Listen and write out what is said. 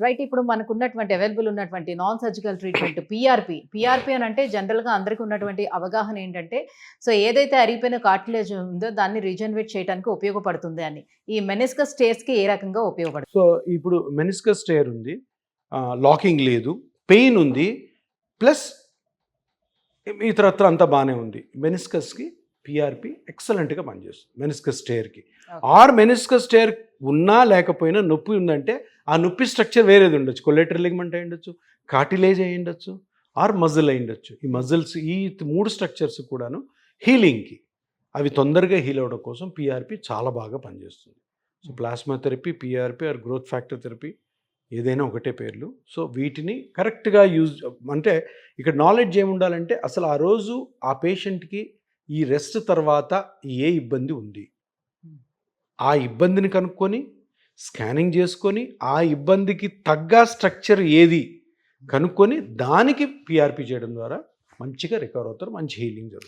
Right. ఇప్పుడు మనకున్నటువంటి ఉన్నటువంటి నాన్ సర్జికల్ ట్రీట్మెంట్ పీఆర్పీ అని అంటే జనరల్‌గా అందరికి ఉన్నటువంటి అవగాహన ఏంటంటే, సో ఏదైతే అరిగిపోయిన కార్టిలేజ్ ఉందో దాన్ని రీజనరేట్ చేయడానికి ఉపయోగపడుతుంది అని. ఈ మెనిస్కస్ స్టేర్స్‌కి ఏ రకంగా ఉపయోగపడుతుంది? సో ఇప్పుడు మెనిస్కస్ స్టేర్ ఉంది, లాకింగ్ లేదు, పెయిన్ ఉంది, ప్లస్ ఇతరత్ర అంతా బాగానే ఉంది. మెనిస్కస్కి పిఆర్పి ఎక్సలెంట్గా పనిచేస్తుంది. మెనిస్కస్ స్టేర్కి ఆర్ మెనిస్కస్ స్టేర్ ఉన్నా లేకపోయినా నొప్పి ఉందంటే ఆ నొప్పి స్ట్రక్చర్ వేరేది ఉండొచ్చు. కొలేటరల్ లిగమెంట్ అయి ఉండొచ్చు, కార్టిలేజ్ అయి ఉండొచ్చు, ఆర్ మజిల్ అయి ఉండొచ్చు. ఈ మజిల్స్, ఈ 3 స్ట్రక్చర్స్ కూడాను హీలింగ్కి, అవి తొందరగా హీల్ అవ్వడం కోసం పిఆర్పి చాలా బాగా పనిచేస్తుంది. So plasma therapy, PRP or growth factor therapy ఏదైనా ఒకటే పేర్లు. సో వీటిని కరెక్ట్గా యూజ్, అంటే ఇక్కడ నాలెడ్జ్ ఏముండాలంటే అసలు ఆ రోజు ఆ పేషెంట్కి ఈ రెస్ట్ తర్వాత ఏ ఇబ్బంది ఉంది, ఆ ఇబ్బందిని కనుక్కొని స్కానింగ్ చేసుకొని ఆ ఇబ్బందికి తగ్గ స్ట్రక్చర్ ఏది కనుక్కొని దానికి పిఆర్పి చేయడం ద్వారా మంచిగా రికవర్ అవుతారు, మంచి హీలింగ్ జరుగుతుంది.